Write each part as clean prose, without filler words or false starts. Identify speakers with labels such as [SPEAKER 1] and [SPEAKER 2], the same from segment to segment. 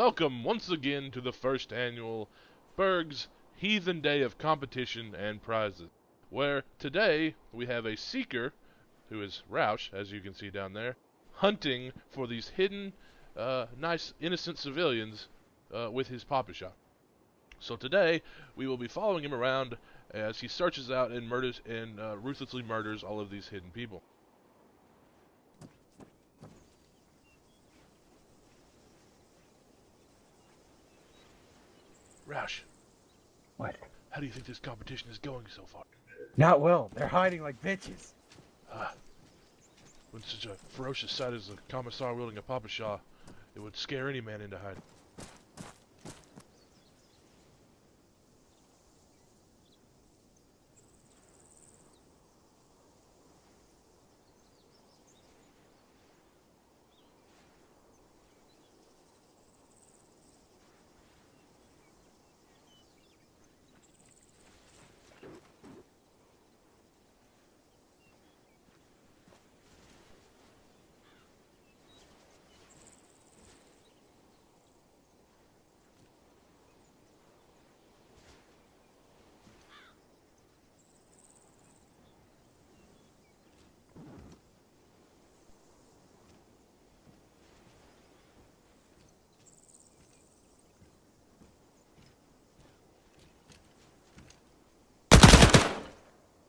[SPEAKER 1] Welcome once again to the first annual Berg's Heathen Day of Competition and Prizes, where today we have a seeker, who is Roush, as you can see down there, hunting for these hidden, nice, innocent civilians with his papa shop. So today we will be following him around as he searches out and murders and ruthlessly murders all of these hidden people. Roush,
[SPEAKER 2] What?
[SPEAKER 1] how do you think this competition is going so far?
[SPEAKER 2] Not well. They're hiding like bitches.
[SPEAKER 1] When such a ferocious sight as a commissar wielding a papa shaw, it would scare any man into hiding.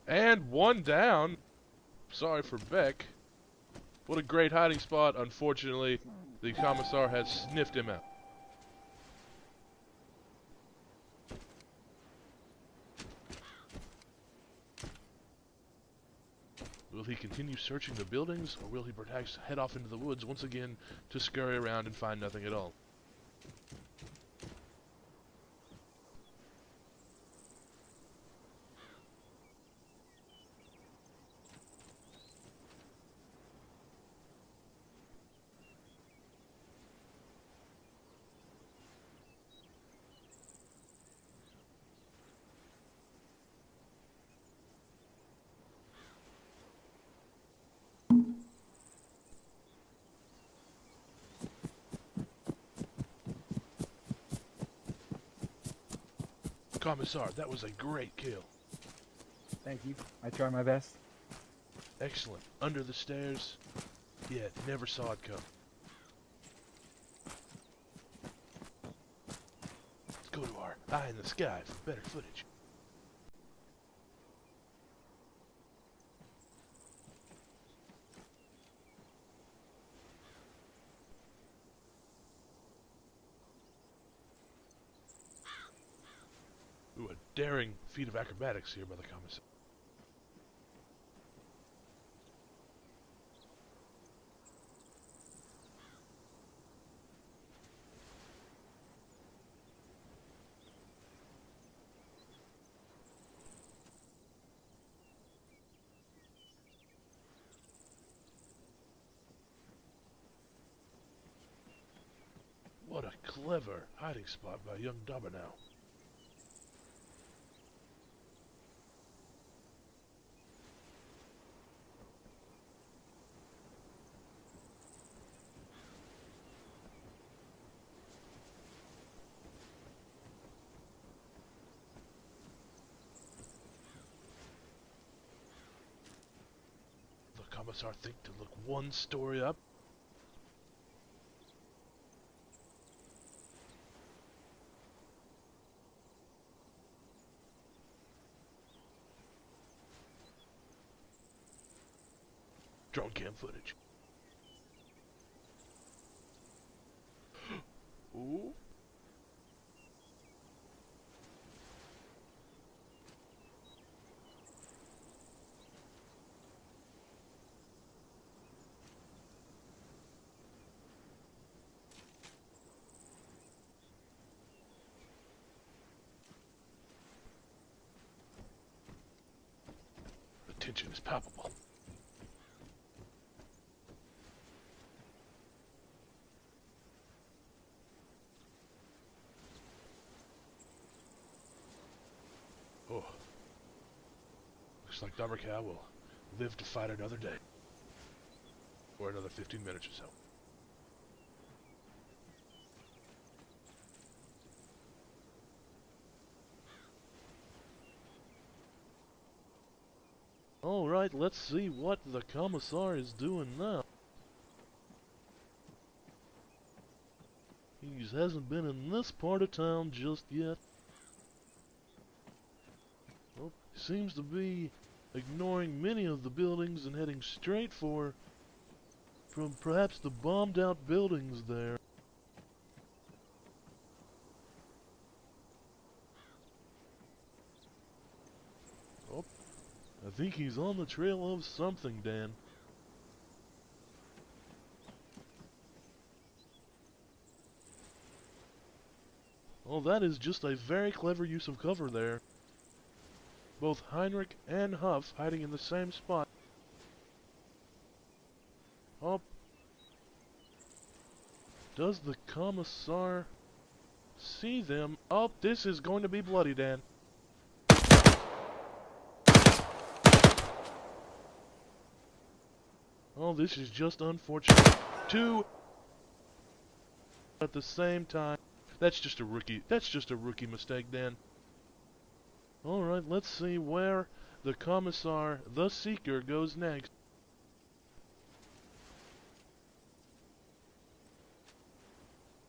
[SPEAKER 1] And one down. Sorry for Beck. What a great hiding spot. Unfortunately, the commissar has sniffed him out. Will he continue searching the buildings, or will he perhaps head off into the woods once again to scurry around and find nothing at all? Commissar, that was a great kill.
[SPEAKER 2] Thank you. I try my best.
[SPEAKER 1] Excellent. Under the stairs. Yeah, never saw it come. Let's go to our eye in the sky for better footage. Ooh, a daring feat of acrobatics here by the commissar. What a clever hiding spot by young Dobbernow. The commissar think to look one story up. Drone cam footage. Ooh. The tension is palpable. Oh. Looks like Dobbercow will live to fight another day. Or another 15 minutes or so. Alright, let's see what the Commissar is doing now. He hasn't been in this part of town just yet. Oh, he seems to be ignoring many of the buildings and heading straight from perhaps the bombed out buildings there. Oh, I think he's on the trail of something, Dan. Oh, that is just a very clever use of cover there. Both Heinrich and Huff hiding in the same spot. Oh. Does the Commissar see them? Oh, this is going to be bloody, Dan. Oh, this is just unfortunate. Two at the same time. That's just a rookie mistake, Dan. Alright, let's see where the Commissar, the Seeker, goes next.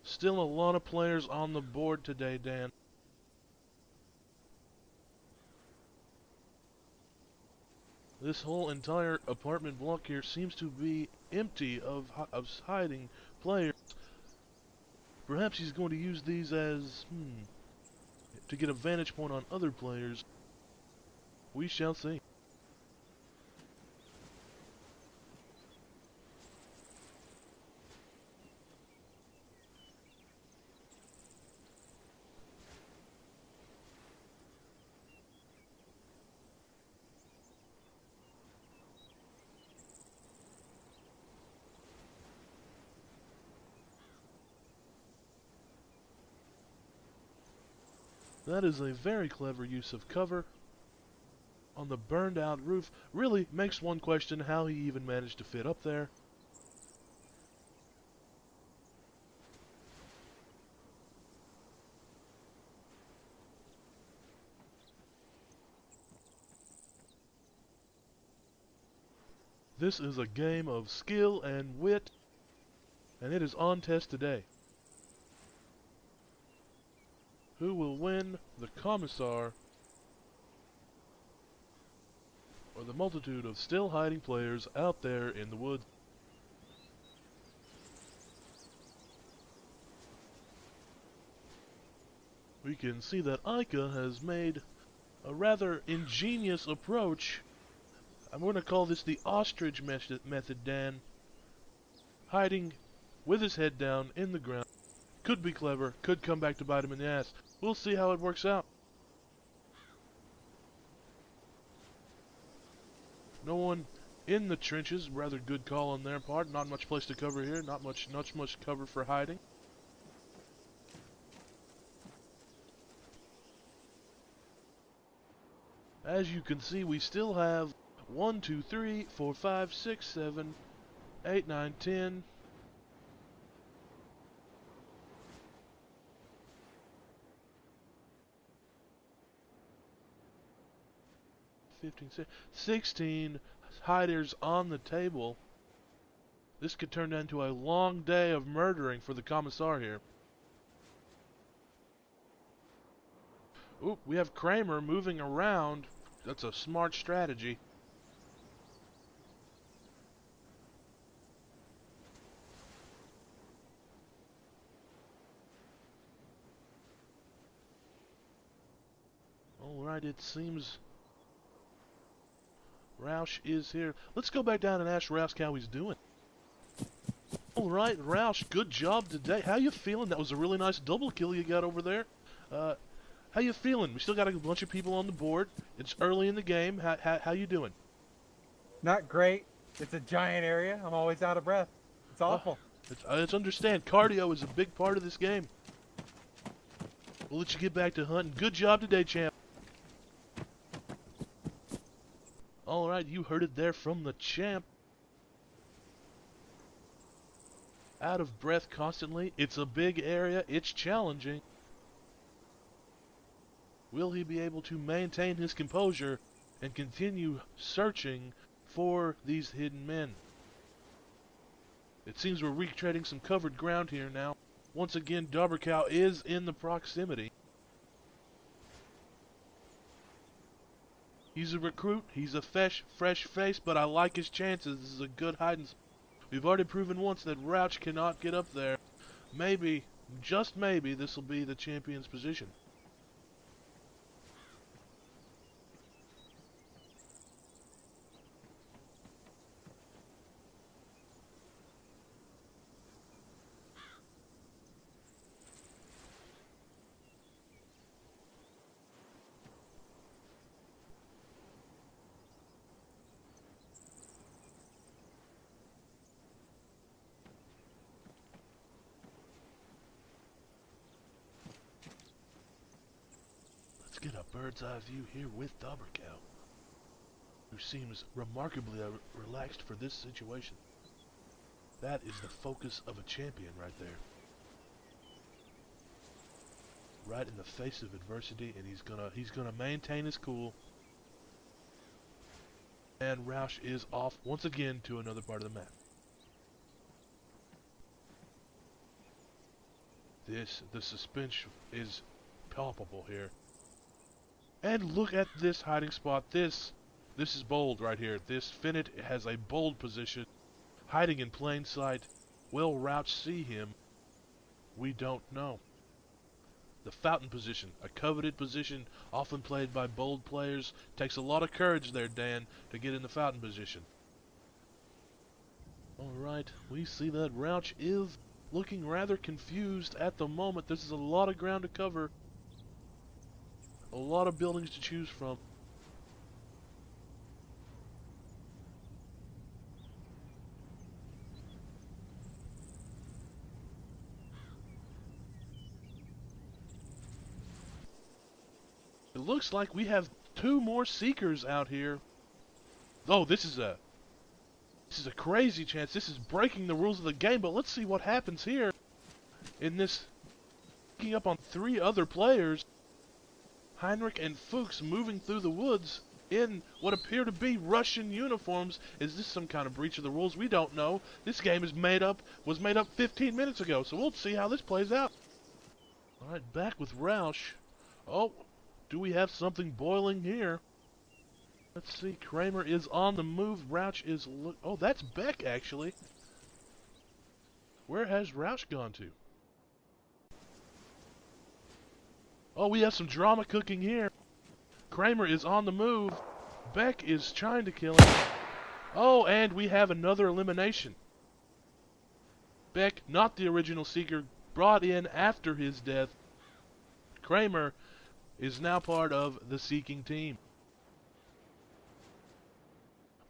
[SPEAKER 1] Still a lot of players on the board today, Dan. This whole entire apartment block here seems to be empty of hiding players. Perhaps he's going to use these as, to get a vantage point on other players. We shall see. That is a very clever use of cover on the burned out roof. Really makes one question how he even managed to fit up there. This is a game of skill and wit, and it is on test today. Who will win, the Commissar or the multitude of still hiding players out there in the woods? We can see that Ica has made a rather ingenious approach. I'm going to call this the ostrich method, Dan. Hiding with his head down in the ground. Could be clever, could come back to bite him in the ass. We'll see how it works out. No one in the trenches, rather good call on their part. Not much place to cover here, not much cover for hiding. As you can see, we still have 1, 2, 3, 4, 5, 6, 7, 8, 9, 10. 15, 16 hiders on the table. This could turn into a long day of murdering for the Commissar here. Oop, we have Kramer moving around. That's a smart strategy. Alright, it seems Roush is here. Let's go back down and ask Roush how he's doing. Alright, Roush, good job today. How you feeling? That was a really nice double kill you got over there. How you feeling? We still got a bunch of people on the board. It's early in the game. How you doing?
[SPEAKER 2] Not great. It's a giant area. I'm always out of breath. It's awful.
[SPEAKER 1] Let's understand. Cardio is a big part of this game. We'll let you get back to hunting. Good job today, champ. Alright, you heard it there from the champ. Out of breath constantly. It's a big area. It's challenging. Will he be able to maintain his composure and continue searching for these hidden men. It seems we're retreading some covered ground here now. Once again, Berg'S is in the proximity. He's a recruit, he's a fresh face, but I like his chances. This is a good hiding spot. We've already proven once that Rouch cannot get up there. Maybe, just maybe, this will be the champion's position. Let's get a bird's eye view here with Berg'S, who seems remarkably relaxed for this situation. That is the focus of a champion right there. Right in the face of adversity, and he's gonna maintain his cool. And Rouch is off once again to another part of the map. The suspense is palpable here. And look at this hiding spot. This is bold right here. This Finnet has a bold position, hiding in plain sight. Will Rouch see him? We don't know. The fountain position, a coveted position, often played by bold players. Takes a lot of courage there, Dan, to get in the fountain position. Alright, we see that Rouch is looking rather confused at the moment. This is a lot of ground to cover. A lot of buildings to choose from. It looks like we have 2 more Seekers out here. Oh, this is a crazy chance. This is breaking the rules of the game, but let's see what happens here. In this, picking up on 3 other players. Heinrich and Fuchs moving through the woods in what appear to be Russian uniforms. Is this some kind of breach of the rules? We don't know. This game was made up 15 minutes ago, so we'll see how this plays out. Alright, back with Rouch. Oh, do we have something boiling here? Let's see, Kramer is on the move. Rouch is oh, that's Beck, actually. Where has Rouch gone to? Oh, we have some drama cooking here. Kramer is on the move. Beck is trying to kill him. Oh, and we have another elimination. Beck, not the original Seeker, brought in after his death. Kramer is now part of the Seeking team.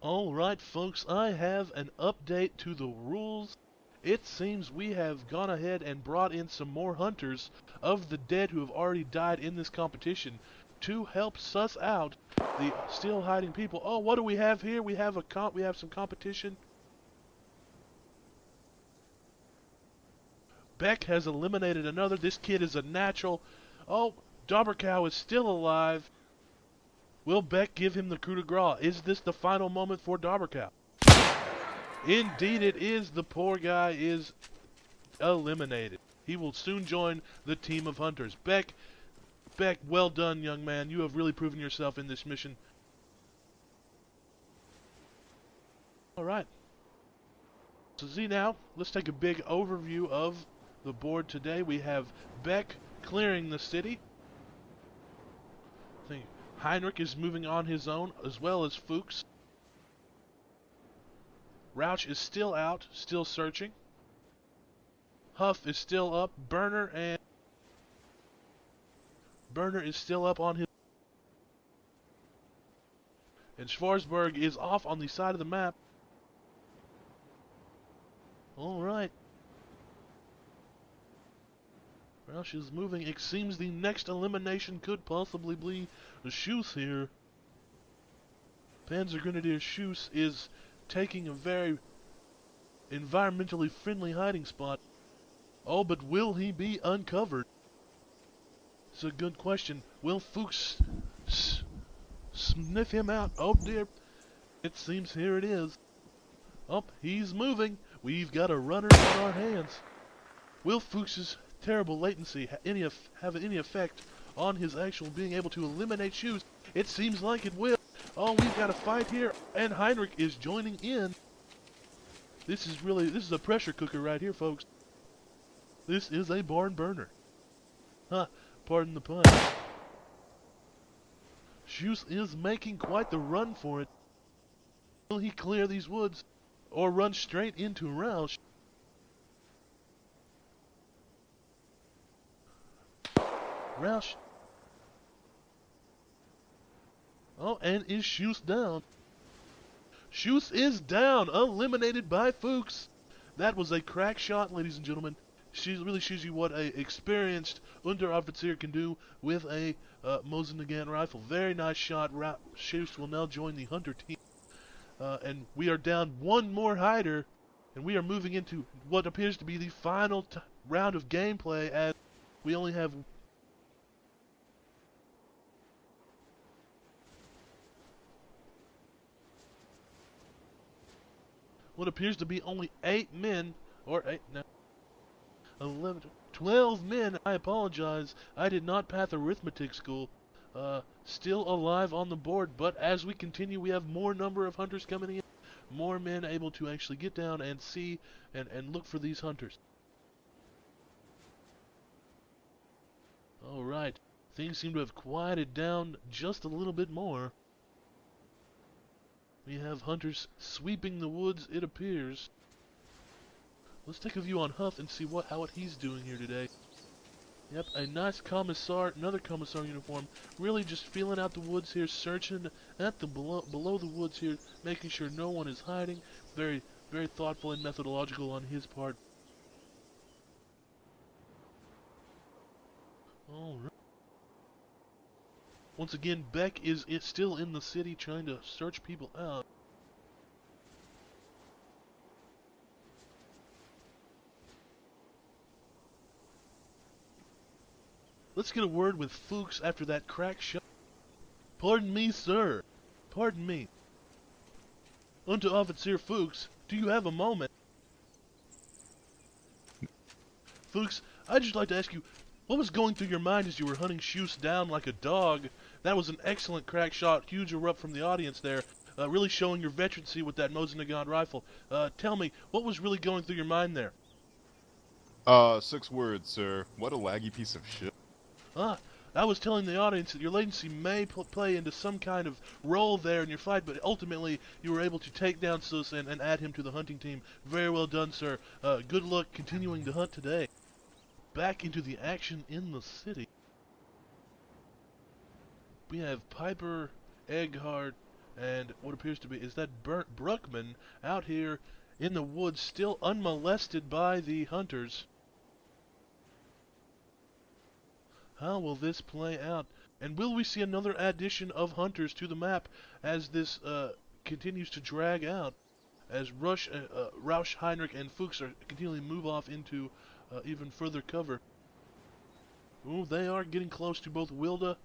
[SPEAKER 1] Alright, folks, I have an update to the rules. It seems we have gone ahead and brought in some more hunters of the dead who have already died in this competition to help suss out the still hiding people. Oh, what do we have here? We have some competition. Beck has eliminated another. This kid is a natural. Oh, Berg'S is still alive. Will Beck give him the coup de grace? Is this the final moment for Berg'S? Indeed it is. The poor guy is eliminated. He will soon join the team of hunters. Beck, well done, young man. You have really proven yourself in this mission. Alright. So see now, let's take a big overview of the board today. We have Beck clearing the city. I think Heinrich is moving on his own, as well as Fuchs. Rouch is still out, still searching. Huff is still up. Berner is still up on his. And Schwarzberg is off on the side of the map. Alright. Rouch is moving. It seems the next elimination could possibly be the Schuss here. Panzergrenadier Schuss is taking a very environmentally friendly hiding spot. Oh, but will he be uncovered? It's a good question. Will Fuchs sniff him out. Oh dear. It seems here it is. Oh, he's moving. We've got a runner on our hands. Will Fuchs's terrible latency have any effect on his actual being able to eliminate Shoes? It seems like it will. Oh, we've got a fight here, and Heinrich is joining in. This is a pressure cooker right here, folks. This is a barn burner. Huh, pardon the pun. Shoes is making quite the run for it. Will he clear these woods, or run straight into Roush? Roush. Oh, and is Shoes down? Shoes is down, eliminated by Fuchs. That was a crack shot, ladies and gentlemen. She really shows you what a experienced Unteroffizier can do with a Mosin-Nagant rifle. Very nice shot. Shoes will now join the Hunter team. And we are down one more hider, and we are moving into what appears to be the final round of gameplay, as we only have what appears to be only 8 men, or 8, no, 11, 12 men. I apologize. I did not pass arithmetic school. Still alive on the board, but as we continue, we have more number of hunters coming in. More men able to actually get down and see and look for these hunters. Alright, things seem to have quieted down just a little bit more. We have hunters sweeping the woods, it appears. Let's take a view on Huff and see how he's doing here today. Yep, a nice commissar, another commissar uniform. Really just feeling out the woods here, searching at the below the woods here, making sure no one is hiding. Very, very thoughtful and methodological on his part. Alright. Once again, Beck is still in the city trying to search people out. Let's get a word with Fuchs after that crack shot. Pardon me, sir. Pardon me. Unteroffizier Fuchs, do you have a moment? Fuchs, I'd just like to ask you, what was going through your mind as you were hunting Shoes down like a dog? That was an excellent crack shot. Huge erupt from the audience there. Really showing your veterancy with that Mosin-Nagant rifle. Tell me, what was really going through your mind there?
[SPEAKER 3] 6 words, sir. What a laggy piece of shit.
[SPEAKER 1] I was telling the audience that your latency may play into some kind of role there in your fight, but ultimately you were able to take down Sus and add him to the hunting team. Very well done, sir. Good luck continuing to hunt today. Back into the action in the city. We have Piper, Egghart, and what appears to be, is that Bruckman out here in the woods, still unmolested by the hunters. How will this play out? And will we see another addition of hunters to the map as this continues to drag out? As Roush, Heinrich, and Fuchs are continually move off into even further cover. Ooh, they are getting close to both Wilda,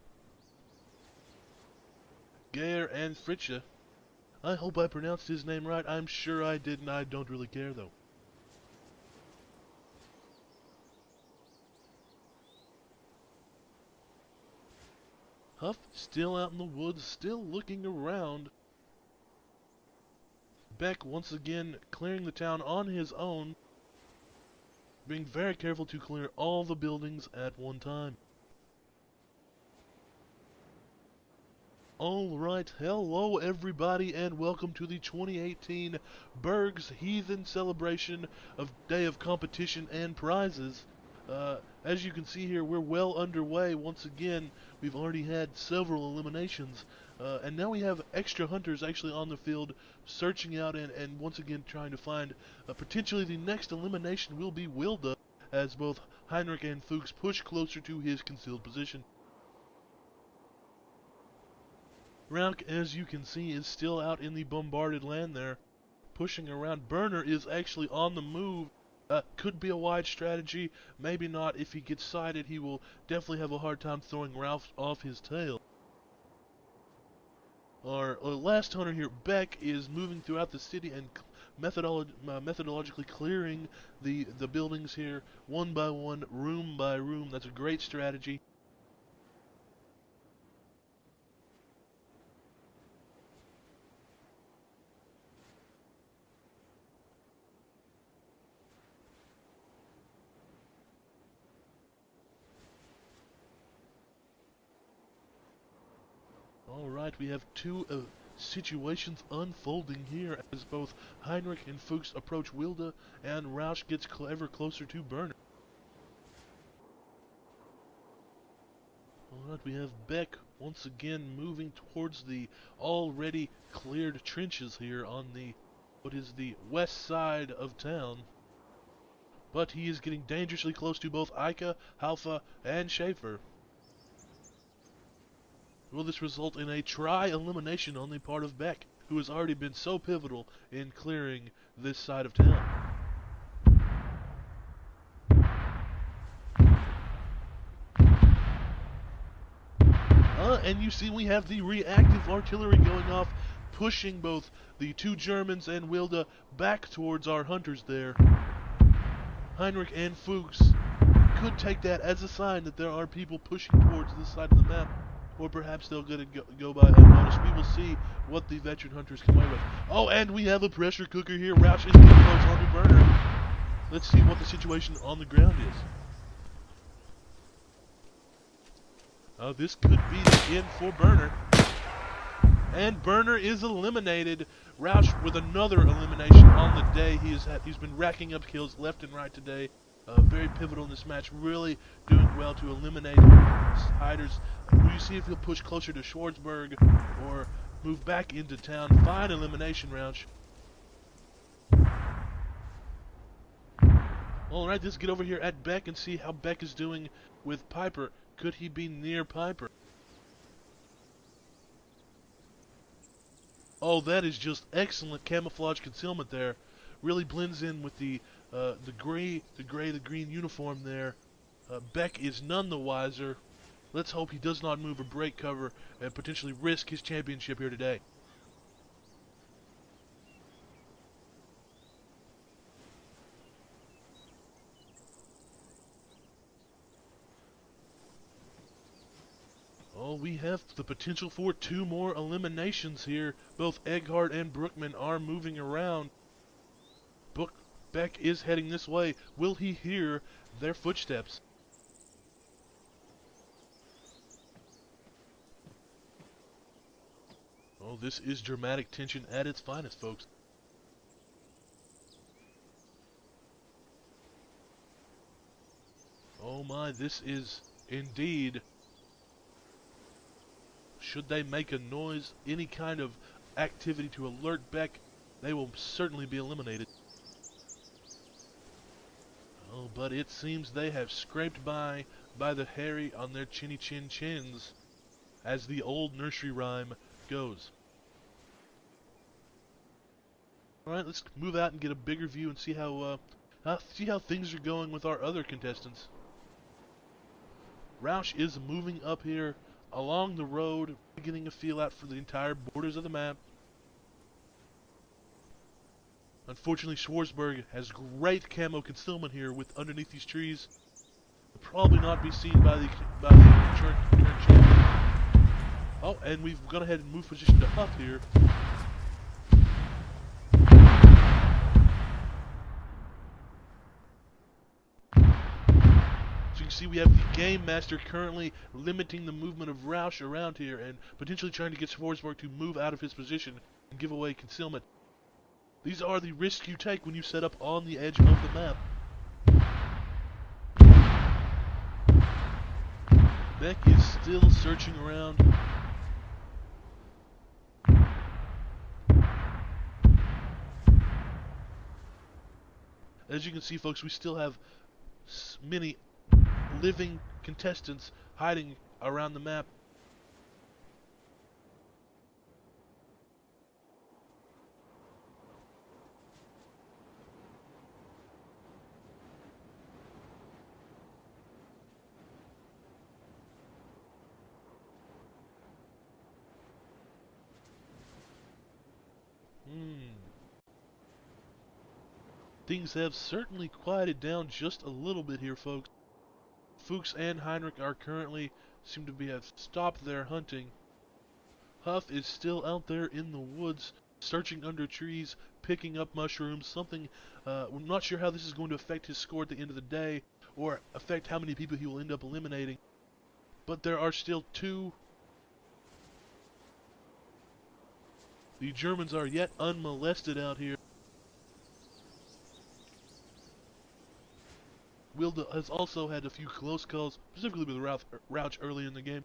[SPEAKER 1] Geyer, and Fritzsche. I hope I pronounced his name right. I'm sure I didn't. I don't really care, though. Huff still out in the woods, still looking around. Beck once again clearing the town on his own, being very careful to clear all the buildings at one time. Alright, hello everybody and welcome to the 2018 Berg'S Heathen celebration of Day of Competition and Prizes. As you can see here, we're well underway. Once again, we've already had several eliminations, and now we have extra hunters actually on the field searching out and once again trying to find potentially the next elimination will be Wilda, as both Heinrich and Fuchs push closer to his concealed position. Rauk, as you can see, is still out in the bombarded land there, pushing around. Burner is actually on the move. Could be a wide strategy, maybe not. If he gets sighted, he will definitely have a hard time throwing Ralph off his tail. Our last hunter here, Beck, is moving throughout the city and methodologically clearing the buildings here, one by one, room by room. That's a great strategy. Alright, we have two situations unfolding here as both Heinrich and Fuchs approach Wilda, and Rausch gets ever closer to Berner. Alright, we have Beck once again moving towards the already cleared trenches here on what is the west side of town. But he is getting dangerously close to both Eika, Halfa, and Schaefer. Will this result in a tri-elimination on the part of Beck, who has already been so pivotal in clearing this side of town? And you see we have the reactive artillery going off, pushing both the two Germans and Wilda back towards our hunters there. Heinrich and Fuchs could take that as a sign that there are people pushing towards this side of the map. Or perhaps they'll go by unnoticed. We will see what the veteran hunters come away with. Oh, and we have a pressure cooker here. Rausch is getting close on to Berner. Let's see what the situation on the ground is. This could be the end for Berner. And Berner is eliminated. Rausch with another elimination on the day. He's been racking up kills left and right today. Very pivotal in this match, really doing well to eliminate hiders. You see if he'll push closer to Schwarzburg or move back into town. Fine elimination, Rausch. Alright, let's get over here at Beck and see how Beck is doing with Piper. Could he be near Piper? Oh, that is just excellent camouflage concealment there. Really blends in with the green uniform there. Beck is none the wiser. Let's hope he does not move or break cover and potentially risk his championship here today. Oh, we have the potential for two more eliminations here. Both Egghardt and Brookman are moving around. Beck is heading this way. Will he hear their footsteps? Oh, this is dramatic tension at its finest, folks. Oh my, this is indeed... Should they make a noise, any kind of activity to alert Beck, they will certainly be eliminated. Oh, but it seems they have scraped by the hairy on their chinny chin chins, as the old nursery rhyme goes. Alright, let's move out and get a bigger view and see how things are going with our other contestants. Rausch is moving up here along the road, getting a feel out for the entire borders of the map. Unfortunately, Schwarzburg has great camo concealment here with underneath these trees. Will probably not be seen by the current champion. Oh, and we've gone ahead and moved position to Huff here. So you can see we have the Game Master currently limiting the movement of Rausch around here and potentially trying to get Schwarzburg to move out of his position and give away concealment. These are the risks you take when you set up on the edge of the map. Beck is still searching around. As you can see, folks, we still have many living contestants hiding around the map. Things have certainly quieted down just a little bit here, folks. Fuchs and Heinrich are currently seem to have stopped their hunting. Huff is still out there in the woods, searching under trees, picking up mushrooms, something, we're not sure how this is going to affect his score at the end of the day, or affect how many people he will end up eliminating. But there are still two. The Germans are yet unmolested out here. Wilda has also had a few close calls, specifically with Rauch early in the game.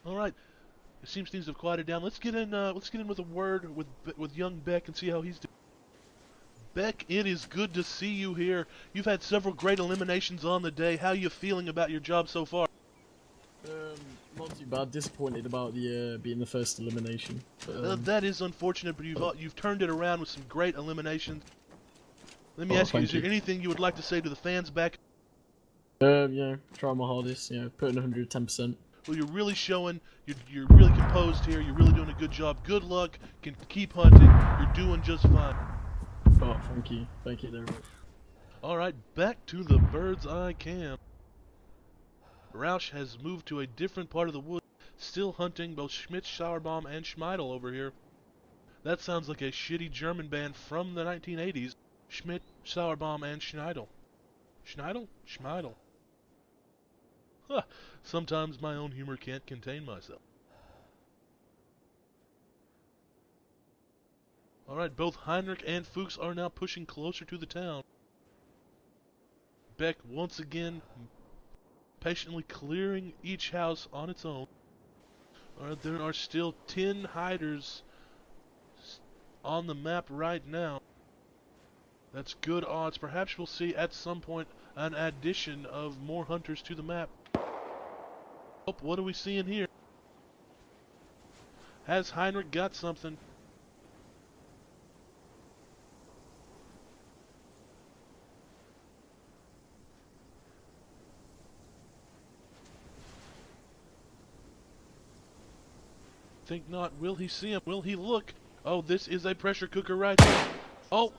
[SPEAKER 1] All right, it seems things have quieted down. Let's get in. Let's get in with a word with young Beck and see how he's doing. Beck, it is good to see you here. You've had several great eliminations on the day. How are you feeling about your job so far?
[SPEAKER 4] Not too bad. Disappointed about the being the first elimination. But,
[SPEAKER 1] that is unfortunate, but you've turned it around with some great eliminations. Let me ask you: is there anything you would like to say to the fans back?
[SPEAKER 4] Yeah, try my hardest. Yeah, putting 110%.
[SPEAKER 1] Well, you're really showing. You're really composed here. You're really doing a good job. Good luck. Can keep hunting. You're doing just fine.
[SPEAKER 4] Oh, thank you. Thank you very much.
[SPEAKER 1] All right, back to the bird's eye cam. Rausch has moved to a different part of the woods, still hunting both Schmidt, Sauerbaum, and Schmeidel over here. That sounds like a shitty German band from the 1980s. Schmidt, Sauerbaum, and Schneidel. Schneidel? Schmeidel. Huh. Sometimes my own humor can't contain myself. Alright, both Heinrich and Fuchs are now pushing closer to the town. Beck once again patiently clearing each house on its own. Alright, there are still 10 hiders on the map right now. That's good odds. Perhaps we'll see at some point an addition of more hunters to the map. Oh, what are we seeing here? Has Heinrich got something? Think not. Will he see him? Will he look? Oh, this is a pressure cooker right here. Oh!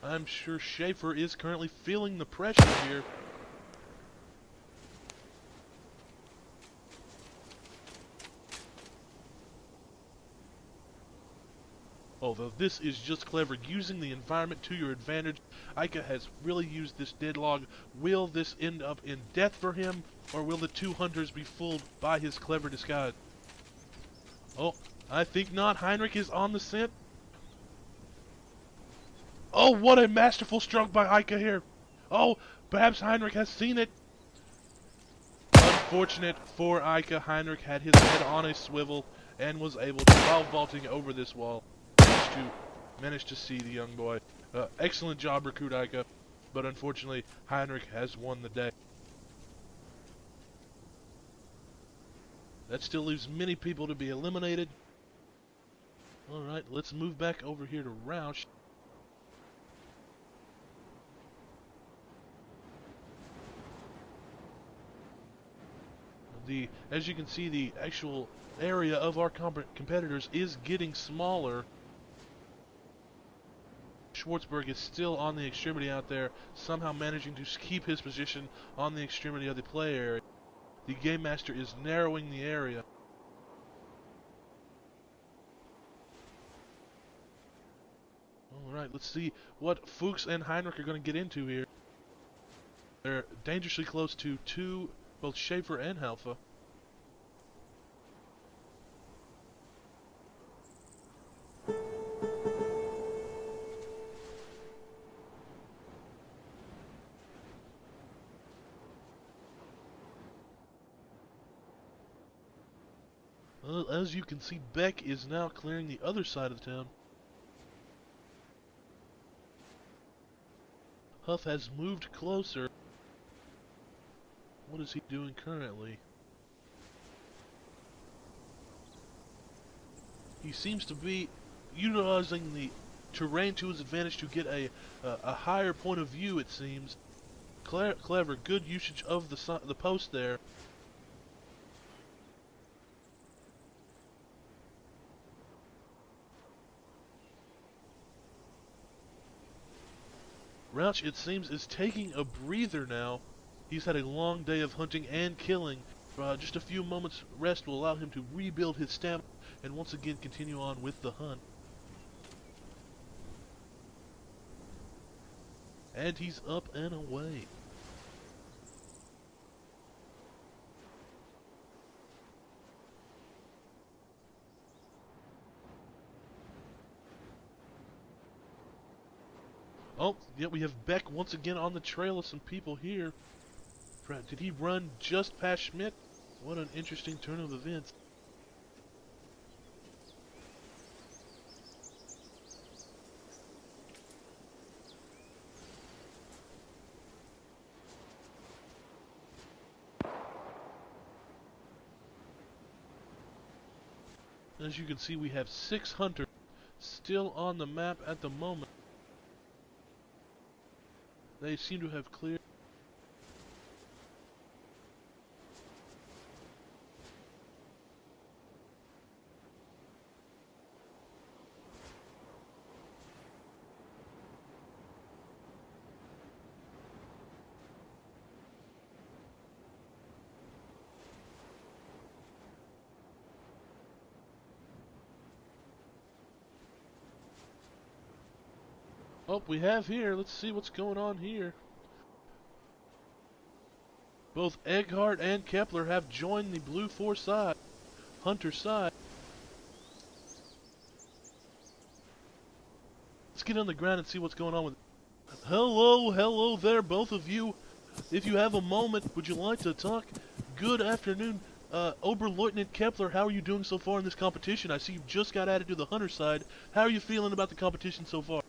[SPEAKER 1] I'm sure Schaefer is currently feeling the pressure here. Although this is just clever, using the environment to your advantage. Ica has really used this deadlock. Will this end up in death for him, or will the two hunters be fooled by his clever disguise? Oh, I think not. Heinrich is on the scent. Oh, what a masterful stroke by Ica here. Oh, perhaps Heinrich has seen it. Unfortunate for Ica, Heinrich had his head on a swivel and was able to, while vaulting over this wall, manage to see the young boy. Excellent job, Recruit Ica, but unfortunately, Heinrich has won the day. That still leaves many people to be eliminated. Alright, let's move back over here to Rausch. As you can see, the actual area of our competitors is getting smaller. Schwartzberg is still on the extremity out there, somehow managing to keep his position on the extremity of the play area. The Game Master is narrowing the area. Alright, let's see what Fuchs and Heinrich are going to get into here. They're dangerously close to both Schaefer and Halfa. Well, as you can see, Beck is now clearing the other side of the town. Huff has moved closer. What is he doing currently? He seems to be utilizing the terrain to his advantage to get a higher point of view, it seems. Clever, good usage of the post there. Rouch, it seems, is taking a breather now. He's had a long day of hunting and killing. Just a few moments rest will allow him to rebuild his stamina and once again continue on with the hunt. And he's up and away. Oh, yeah, we have Beck once again on the trail of some people here. Did he run just past Schmidt? What an interesting turn of events. As you can see, we have 6 hunters still on the map at the moment. They seem to have cleared. Oh, we have here. Let's see what's going on here. Both Eckhart and Kepler have joined the Blue 4 side, Hunter side. Let's get on the ground and see what's going on with it. Hello there, both of you. If you have a moment, would you like to talk? Good afternoon, Oberleutnant Kepler. How are you doing so far in this competition? I see you just got added to the Hunter side. How are you feeling about the competition so far?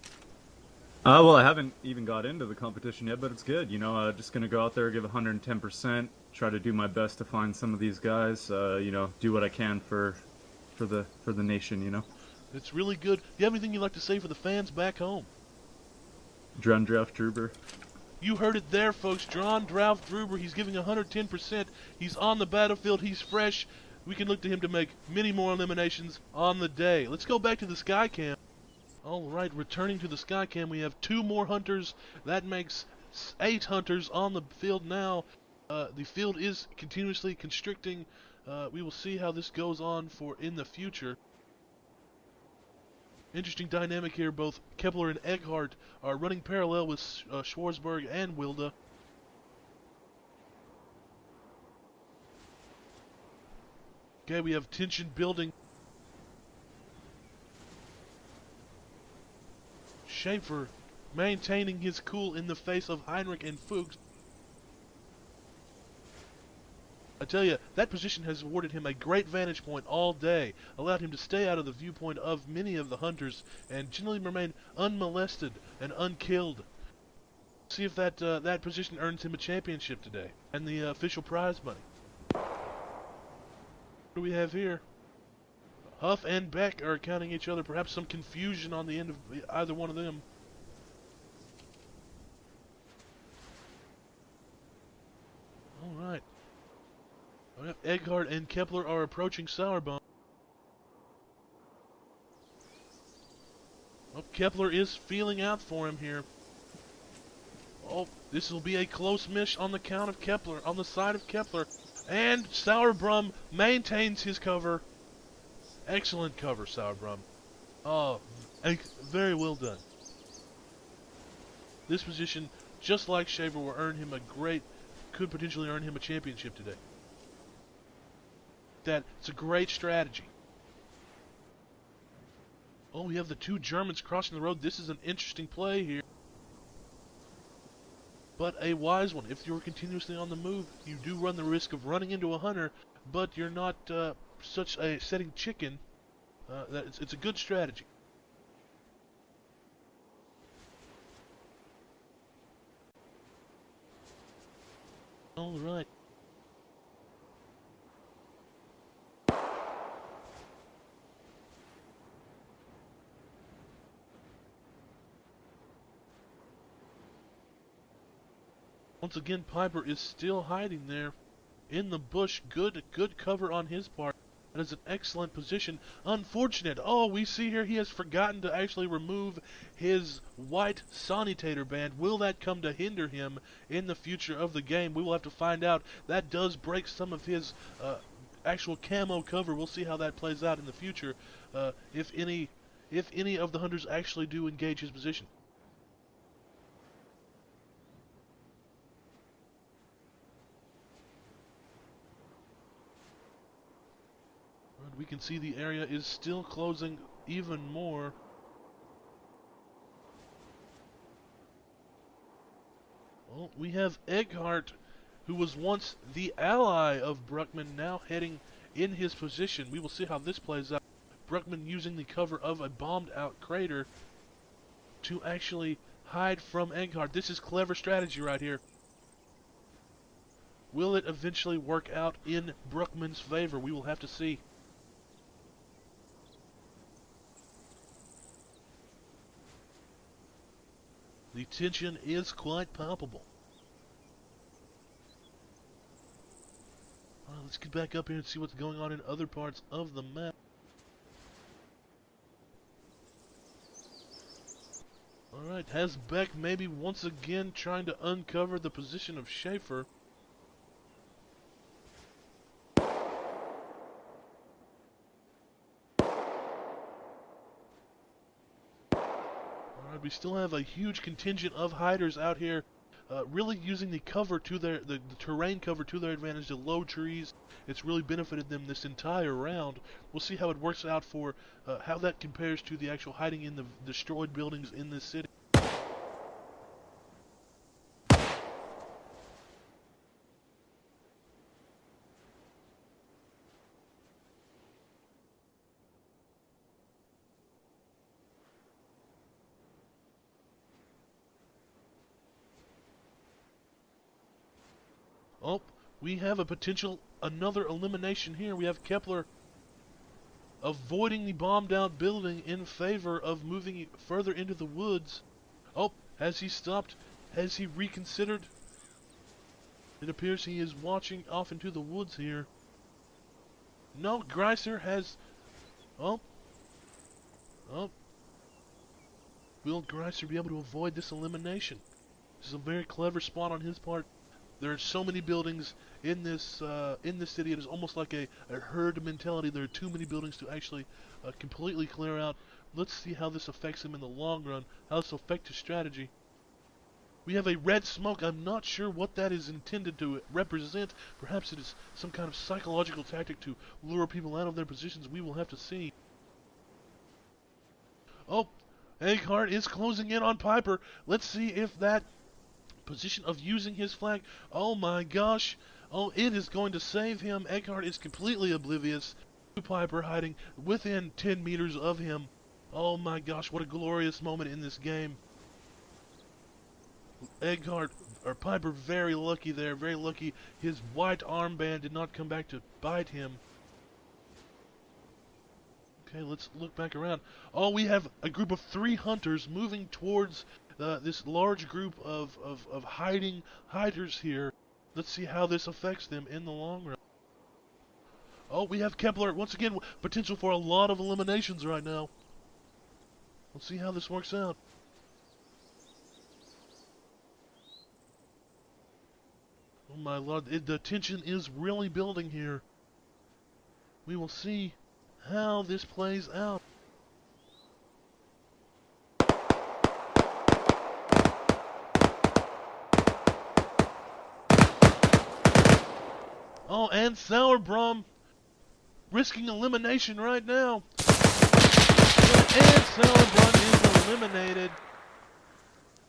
[SPEAKER 5] Well, I haven't even got into the competition yet, but it's good. You know, just gonna go out there, give 110%, try to do my best to find some of these guys. You know, do what I can for the nation. You know.
[SPEAKER 1] It's really good. Do you have anything you'd like to say for the fans back home?
[SPEAKER 5] Drundrauf Druber.
[SPEAKER 1] You heard it there, folks. Drauf Druber. He's giving 110%. He's on the battlefield. He's fresh. We can look to him to make many more eliminations on the day. Let's go back to the sky cam. Alright, returning to the sky cam, we have 2 more hunters. That makes 8 hunters on the field now. The field is continuously constricting. We will see how this goes on in the future. Interesting dynamic here. Both Kepler and Eckhart are running parallel with Schwarzberg and Wilda. Okay, we have tension building. Schaefer maintaining his cool in the face of Heinrich and Fuchs. I tell you, that position has awarded him a great vantage point all day, allowed him to stay out of the viewpoint of many of the hunters, and generally remain unmolested and unkilled. See if that position earns him a championship today, and the official prize money. What do we have here? Huff and Beck are counting each other, perhaps some confusion on the end of either one of them. Alright. Eckhart and Kepler are approaching Sauerbomb. Oh, Kepler is feeling out for him here. Oh, this will be a close miss on the count of Kepler, on the side of Kepler. And Sauerbomb maintains his cover. Excellent cover, Sauerbomb. Oh, very well done. This position, just like Shaver, will earn him could potentially earn him a championship today. It's a great strategy. Oh, we have the 2 Germans crossing the road. This is an interesting play here. But a wise one. If you're continuously on the move, you do run the risk of running into a hunter, but you're not such a setting chicken. It's a good strategy. Alright. Once again, Piper is still hiding there in the bush. Good cover on his part. That is an excellent position. Unfortunate. Oh, we see here he has forgotten to actually remove his white Sonitator band. Will that come to hinder him in the future of the game? We will have to find out. That does break some of his actual camo cover. We'll see how that plays out in the future. If any of the hunters actually do engage his position. We can see the area is still closing even more. Well, we have Eckhart, who was once the ally of Bruckman, now heading in his position. We will see how this plays out. Bruckman using the cover of a bombed-out crater to actually hide from Eckhart. This is clever strategy right here. Will it eventually work out in Bruckman's favor? We will have to see. The tension is quite palpable. Alright, let's get back up here and see what's going on in other parts of the map. Alright, has Beck maybe once again trying to uncover the position of Schaefer. We still have a huge contingent of hiders out here, really using the cover to the terrain cover to their advantage. The low trees, it's really benefited them this entire round. We'll see how it works out for how that compares to the actual hiding in the destroyed buildings in this city. Oh, we have a potential, another elimination here. We have Kepler avoiding the bombed-out building in favor of moving further into the woods. Oh, has he stopped? Has he reconsidered? It appears he is watching off into the woods here. No, Greiser has... Oh. Will Greiser be able to avoid this elimination? This is a very clever spot on his part. There are so many buildings in this city. It is almost like a herd mentality. There are too many buildings to actually completely clear out. Let's see how this affects him in the long run. How this affects his strategy. We have a red smoke. I'm not sure what that is intended to represent. Perhaps it is some kind of psychological tactic to lure people out of their positions. We will have to see. Oh, Eckhart is closing in on Piper. Let's see if that position of using his flag, oh my gosh, oh, it is going to save him. Eckhart is completely oblivious to Piper hiding within 10 meters of him. Oh my gosh, what a glorious moment in this game. Eckhart, or Piper, very lucky there, very lucky. His white armband did not come back to bite him. Okay, let's look back around. Oh, we have a group of 3 hunters moving towards this large group of hiders here. Let's see how this affects them in the long run. Oh, we have Kepler. Once again, potential for a lot of eliminations right now. Let's see how this works out. Oh my lord, the tension is really building here. We will see how this plays out. Oh, and Sauerbraum risking elimination right now. And Sauerbraum is eliminated.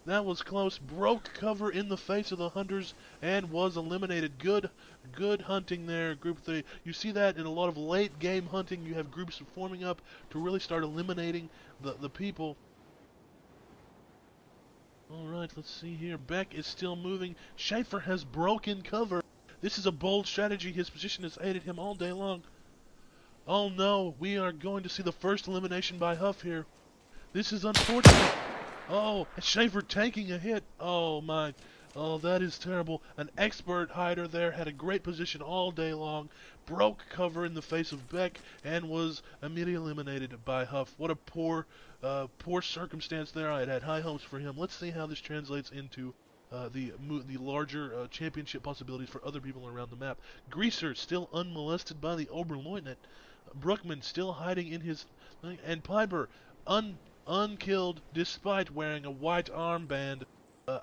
[SPEAKER 1] That was close. Broke cover in the face of the hunters and was eliminated. Good hunting there, Group 3. You see that in a lot of late game hunting. You have groups forming up to really start eliminating the people. Alright, let's see here. Beck is still moving. Schaefer has broken cover. This is a bold strategy. His position has aided him all day long. Oh no, we are going to see the first elimination by Huff here. This is unfortunate. Oh, Schaefer taking a hit. Oh my. Oh, that is terrible. An expert hider there had a great position all day long, broke cover in the face of Beck, and was immediately eliminated by Huff. What a poor circumstance there. I had high hopes for him. Let's see how this translates into the larger championship possibilities for other people around the map. Greaser still unmolested by the Oberleutnant. Bruckman still hiding in his... And Piper unkilled despite wearing a white armband.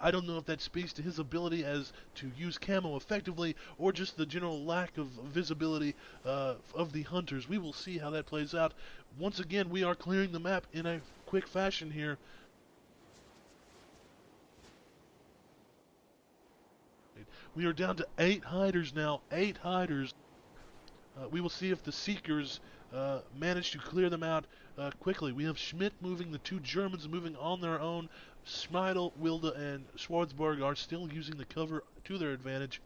[SPEAKER 1] I don't know if that speaks to his ability as to use camo effectively or just the general lack of visibility of the hunters. We will see how that plays out. Once again, we are clearing the map in a quick fashion here. We are down to 8 hiders now. 8 hiders. We will see if the Seekers manage to clear them out quickly. We have Schmidt moving, the 2 Germans moving on their own. Schmeidel, Wilde, and Schwarzberg are still using the cover to their advantage.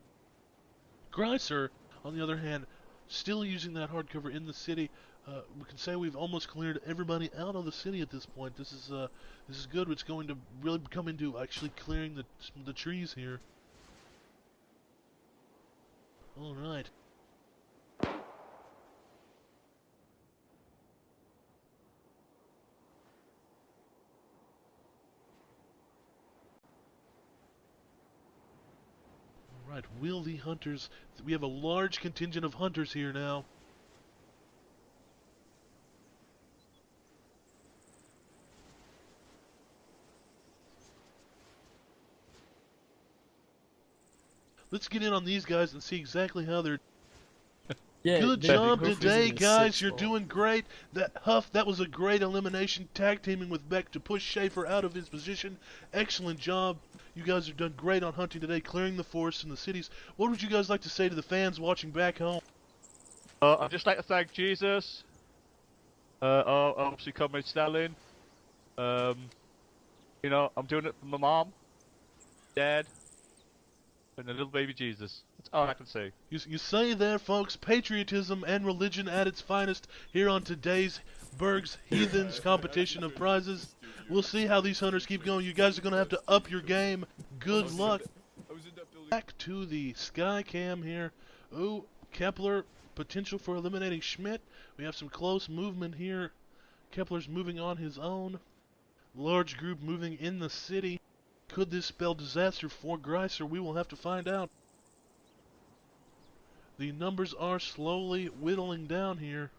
[SPEAKER 1] Greiser, on the other hand, still using that hard cover in the city. We can say we've almost cleared everybody out of the city at this point. This is good. It's going to really come into actually clearing the trees here. All right. Right, will the hunters... We have a large contingent of hunters here now. Let's get in on these guys and see exactly how they're...
[SPEAKER 4] Yeah,
[SPEAKER 1] Good
[SPEAKER 4] they-
[SPEAKER 1] job
[SPEAKER 4] Huff is
[SPEAKER 1] today,
[SPEAKER 4] in a
[SPEAKER 1] guys.
[SPEAKER 4] 6
[SPEAKER 1] You're
[SPEAKER 4] spot.
[SPEAKER 1] doing great. That was a great elimination. Tag teaming with Beck to push Schaefer out of his position. Excellent job. You guys have done great on hunting today, clearing the forests and the cities. What would you guys like to say to the fans watching back home?
[SPEAKER 6] I'd just like to thank Jesus, obviously Comrade Stalin. I'm doing it for my mom, dad, and the little baby Jesus. That's all I can say.
[SPEAKER 1] You say there, folks, patriotism and religion at its finest here on today's Berg's Heathens competition of prizes. We'll see how these hunters keep going. You guys are going to have to up your game. Good luck. Back to the sky cam here. Ooh, Kepler, potential for eliminating Schmidt. We have some close movement here. Kepler's moving on his own. Large group moving in the city. Could this spell disaster for Greiser? We will have to find out. The numbers are slowly whittling down here.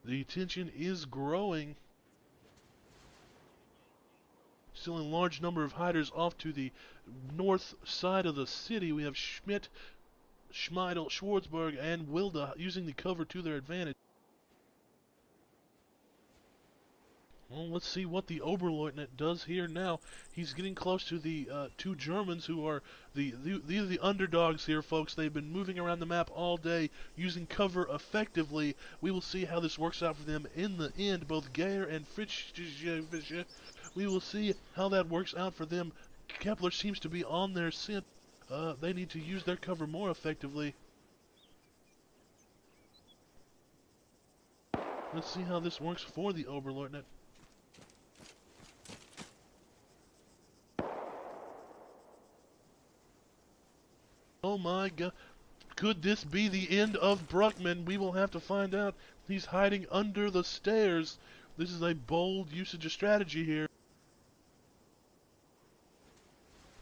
[SPEAKER 1] The tension is growing. Still a large number of hiders off to the north side of the city. We have Schmidt, Schmeidel, Schwarzberg, and Wilde using the cover to their advantage. Well, let's see what the Oberleutnant does here now. He's getting close to the 2 Germans who are these are the underdogs here, folks. They've been moving around the map all day, using cover effectively. We will see how this works out for them in the end. Both Geyer and Fritsch, we will see how that works out for them. Kepler seems to be on their scent. They need to use their cover more effectively. Let's see how this works for the Oberleutnant. Oh my god. Could this be the end of Bruckman? We will have to find out. He's hiding under the stairs. This is a bold usage of strategy here.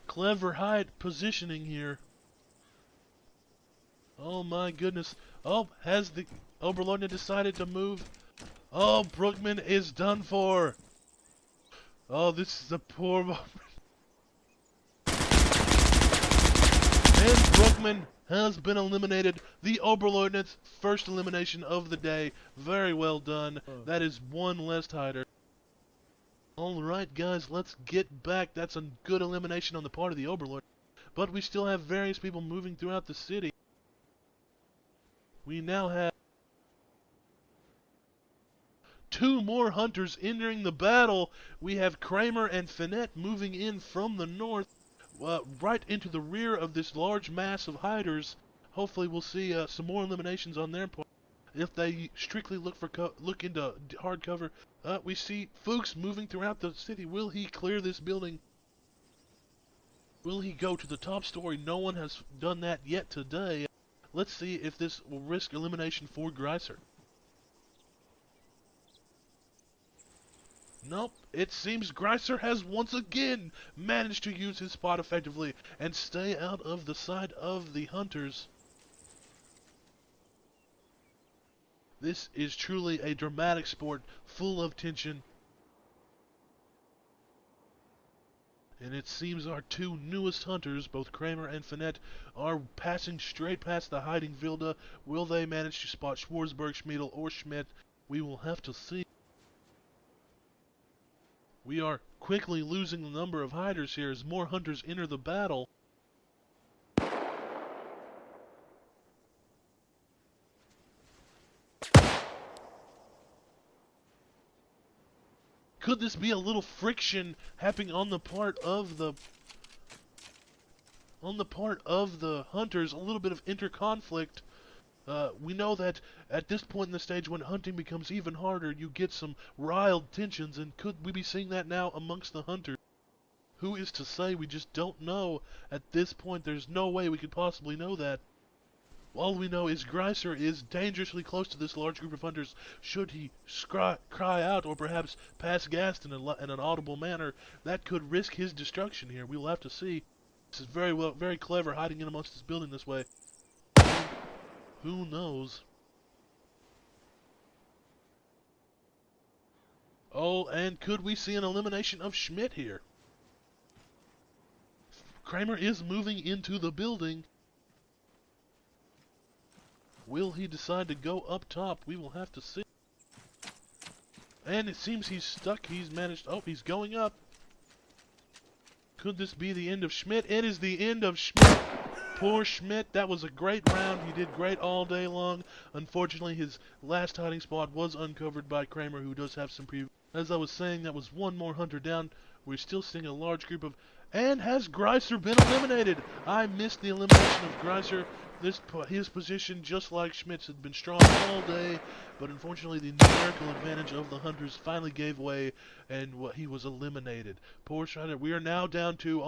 [SPEAKER 1] Clever hide positioning here. Oh my goodness. Oh, has the Oberleutnant decided to move? Oh, Bruckman is done for. Oh, this is a poor moment. And Bruckman has been eliminated. The Oberleutnant's first elimination of the day. Very well done. That is one less hider. Alright guys, let's get back. That's a good elimination on the part of the Oberleutnant. But we still have various people moving throughout the city. We now have 2 more hunters entering the battle. We have Kramer and Finette moving in from the north, right into the rear of this large mass of hiders. Hopefully we'll see some more eliminations on their part. if they strictly look into hard cover. We see Fuchs moving throughout the city. Will he clear this building? Will he go to the top story? No one has done that yet today. Let's see if this will risk elimination for Greiser. Nope, it seems Greiser has once again managed to use his spot effectively and stay out of the sight of the hunters. This is truly a dramatic sport, full of tension. And it seems our two newest hunters, both Kramer and Finette, are passing straight past the hiding Vilda. Will they manage to spot Schwarzberg, Schmiedel, or Schmidt? We will have to see. We are quickly losing the number of hiders here as more hunters enter the battle. Could this be a little friction happening on the part of the hunters, a little bit of interconflict? We know that at this point in the stage when hunting becomes even harder, you get some riled tensions, and could we be seeing that now amongst the hunters? Who is to say? We just don't know. At this point, there's no way we could possibly know that. All we know is Greiser is dangerously close to this large group of hunters. Should he cry out or perhaps pass gas in an audible manner, that could risk his destruction here. We'll have to see. This is very clever, hiding in amongst this building this way. Who knows? Oh, and could we see an elimination of Schmidt here? Kramer is moving into the building. Will he decide to go up top? We will have to see. And it seems he's stuck. He's managed... Oh, he's going up. Could this be the end of Schmidt? It is the end of Schmidt. Poor Schmidt. That was a great round. He did great all day long. Unfortunately, his last hiding spot was uncovered by Kramer, who does have some preview. As I was saying, that was one more hunter down. We're still seeing a large group of... And has Greiser been eliminated? I missed the elimination of Greiser. His position, just like Schmidt's, had been strong all day, but unfortunately the numerical advantage of the hunters finally gave way, and he was eliminated. Poor Schreider. We are now down to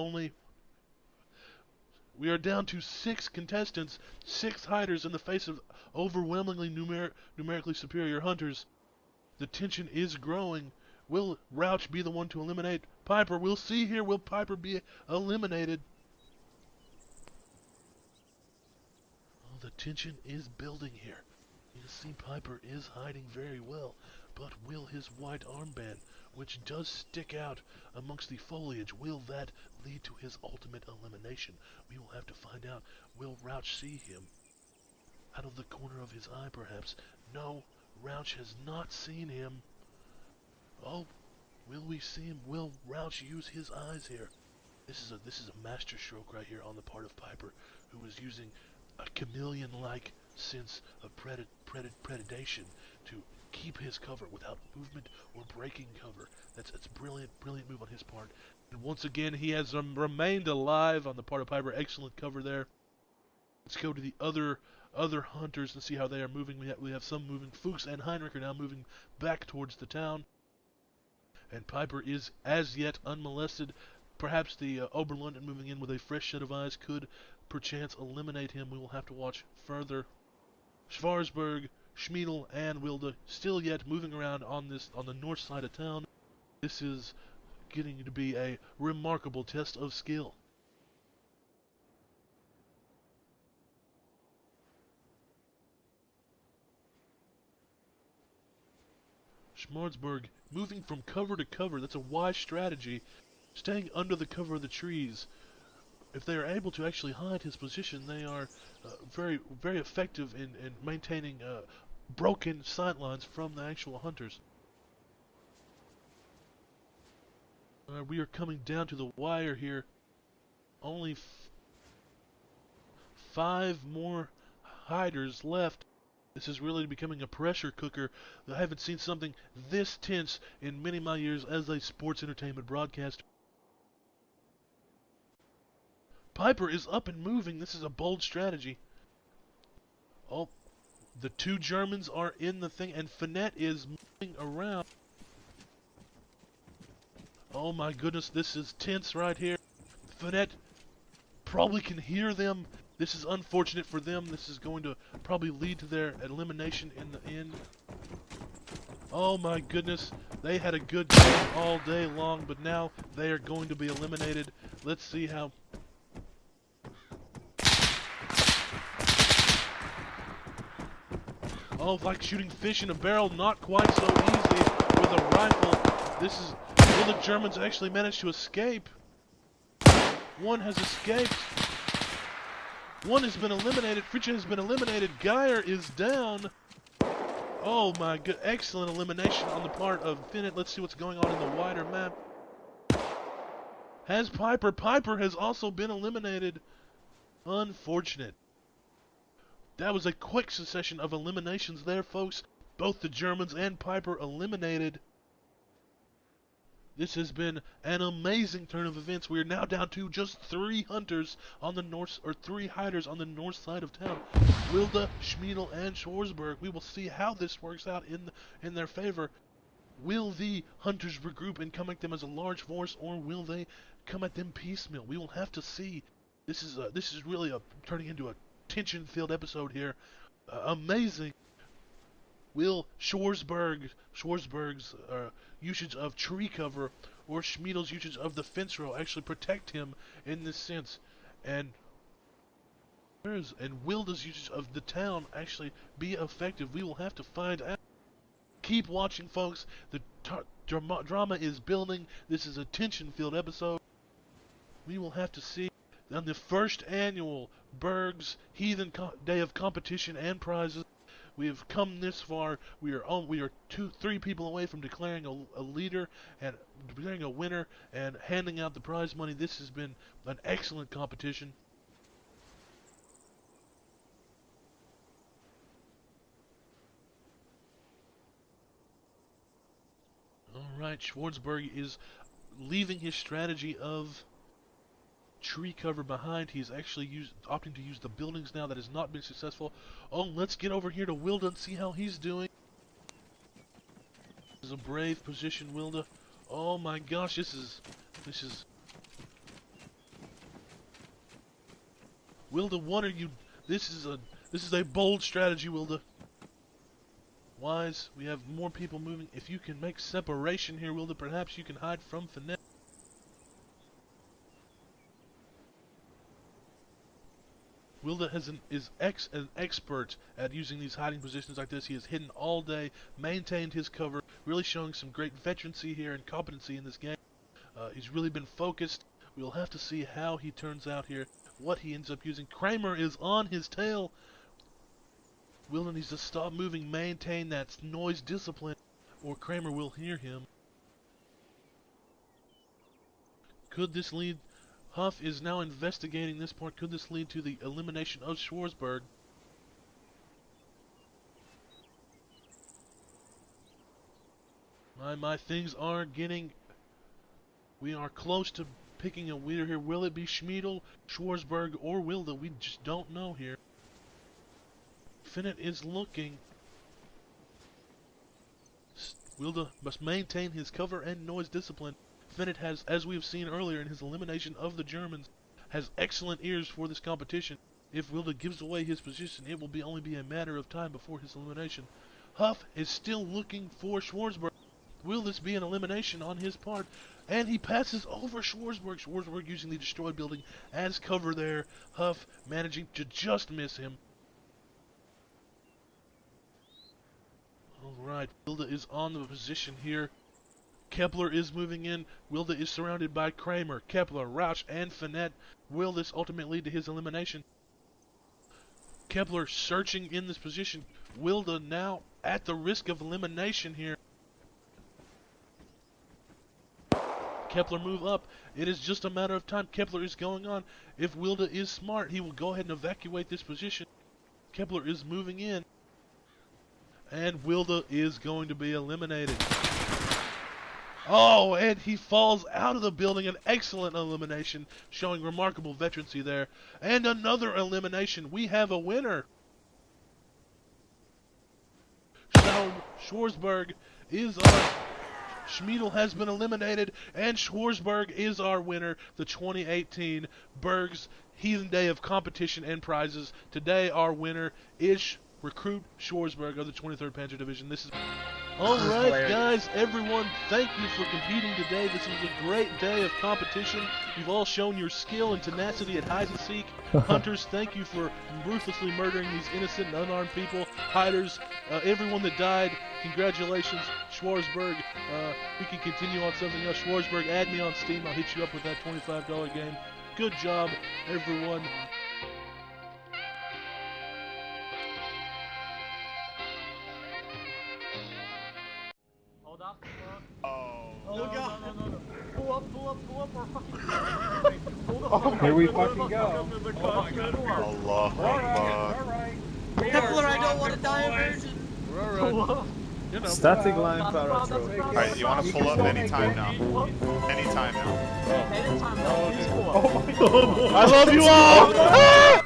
[SPEAKER 1] 6 contestants, 6 hiders in the face of overwhelmingly numerically superior hunters. The tension is growing. Will Rauch be the one to eliminate Piper? We'll see here. Will Piper be eliminated? Oh, the tension is building here. You can see Piper is hiding very well, but will his white armband, which does stick out amongst the foliage, will that lead to his ultimate elimination? We will have to find out. Will Rauch see him? Out of the corner of his eye, perhaps? No, Rauch has not seen him. Oh, will we see him? Will Rauch use his eyes here? This is a master stroke right here on the part of Piper, who is using a chameleon-like sense of predation to keep his cover without movement or breaking cover. That's a brilliant move on his part. And once again, he has remained alive on the part of Piper. Excellent cover there. Let's go to the other hunters and see how they are moving. We have some moving. Fuchs and Heinrich are now moving back towards the town. And Piper is as yet unmolested. Perhaps the Oberlund moving in with a fresh set of eyes could perchance eliminate him. We will have to watch further. Schwarzberg, Schmiedel, and Wilde still yet moving around on the north side of town. This is getting to be a remarkable test of skill. Schwarzberg moving from cover to cover. That's a wise strategy. Staying under the cover of the trees. If they are able to actually hide his position, they are very effective in maintaining broken sightlines from the actual hunters. We are coming down to the wire here. Only 5 more hiders left. This is really becoming a pressure cooker. I haven't seen something this tense in many of my years as a sports entertainment broadcaster. Piper is up and moving. This is a bold strategy. Oh, The two Germans are in the thing, and Finette is moving around. Oh my goodness, this is tense right here. Finette probably can hear them. This is unfortunate for them. This is going to probably lead to their elimination in the end. Oh my goodness, they had a good game all day long, but now they are going to be eliminated. Let's see how... Oh, like shooting fish in a barrel, not quite so easy with a rifle. This is... Well, the Germans actually managed to escape. One has escaped. One has been eliminated. Fritsch has been eliminated. Geyer is down. Oh my good, excellent elimination on the part of Finette. Let's see what's going on in the wider map. Has Piper. Piper has also been eliminated. Unfortunate. That was a quick succession of eliminations there, folks. Both the Germans and Piper eliminated. This has been an amazing turn of events. We are now down to just 3 hunters on the north, or 3 hiders on the north side of town. Wilde, Schmiedel, and Schwarzberg. We will see how this works out in their favor. Will the hunters regroup and come at them as a large force, or will they come at them piecemeal? We will have to see. This is really turning into a tension-filled episode here. Amazing. Will Schwarzberg's usage of tree cover or Schmiedel's usage of the fence row actually protect him in this sense? And Wilde's usage of the town actually be effective? We will have to find out. Keep watching, folks. The drama is building. This is a tension-filled episode. We will have to see. On the first annual Berg'S Heathen Day of Competition and Prizes, we have come this far. We are 3 people away from declaring a leader and declaring a winner and handing out the prize money. This has been an excellent competition. Alright, Schwarzberg is leaving his strategy of tree cover behind. He's actually opting to use the buildings now. That has not been successful. Oh, let's get over here to Wilde and see how he's doing. This is a brave position, Wilde. Oh my gosh, this is Wilde, what are you... This is a bold strategy, Wilde. Wise, we have more people moving. If you can make separation here, Wilde, perhaps you can hide from Finette. Wilde is an expert at using these hiding positions like this. He has hidden all day, maintained his cover, really showing some great veterancy here and competency in this game. He's really been focused. We'll have to see how he turns out here, what he ends up using. Kramer is on his tail. Wilde needs to stop moving, maintain that noise discipline, or Kramer will hear him. Could this lead... Huff is now investigating this part. Could this lead to the elimination of Schwarzberg? My things are getting... We are close to picking a winner here. Will it be Schmiedel, Schwarzberg, or Wilde? We just don't know here. Finette is looking. Wilde must maintain his cover and noise discipline. Finette has, as we have seen earlier in his elimination of the Germans, has excellent ears for this competition. If Wilde gives away his position, it will only be a matter of time before his elimination. Huff is still looking for Schwarzberg. Will this be an elimination on his part? And he passes over Schwarzberg. Schwarzberg using the destroyed building as cover there. Huff managing to just miss him. Alright, Wilde is on the position here. Kepler is moving in. Wilde is surrounded by Kramer, Kepler, Rausch, and Finette. Will this ultimately lead to his elimination? Kepler searching in this position. Wilde now at the risk of elimination here. Kepler move up. It is just a matter of time. Kepler is going on. If Wilde is smart, he will go ahead and evacuate this position. Kepler is moving in. And Wilde is going to be eliminated. Oh, and he falls out of the building. An excellent elimination, showing remarkable veterancy there. And another elimination. We have a winner. Schwarzberg is our... Schmiedel has been eliminated, and Schwarzberg is our winner, the 2018 Berg's Heathen Day of Competition and Prizes. Today, our winner is Recruit Schwarzberg of the 23rd Panzer Division. This is... Alright, guys, everyone, thank you for competing today. This was a great day of competition. You've all shown your skill and tenacity at hide and seek. Hunters, thank you for ruthlessly murdering these innocent and unarmed people. Hiders, everyone that died, congratulations. Schwarzberg, we can continue on something else. Schwarzberg, add me on Steam. I'll hit you up with that $25 game. Good job, everyone.
[SPEAKER 5] Hold up.
[SPEAKER 4] Oh god!
[SPEAKER 5] Pull up, or fucking... Hold up.
[SPEAKER 2] Here we fucking go.
[SPEAKER 3] Allah Akbar.
[SPEAKER 4] Kepler, I don't want to die a virgin!
[SPEAKER 1] We're alright. You know.
[SPEAKER 7] Static line paratro.
[SPEAKER 3] Alright, you want to pull up anytime now. Anytime now.
[SPEAKER 5] Anytime now, please pull up.
[SPEAKER 1] I love you all!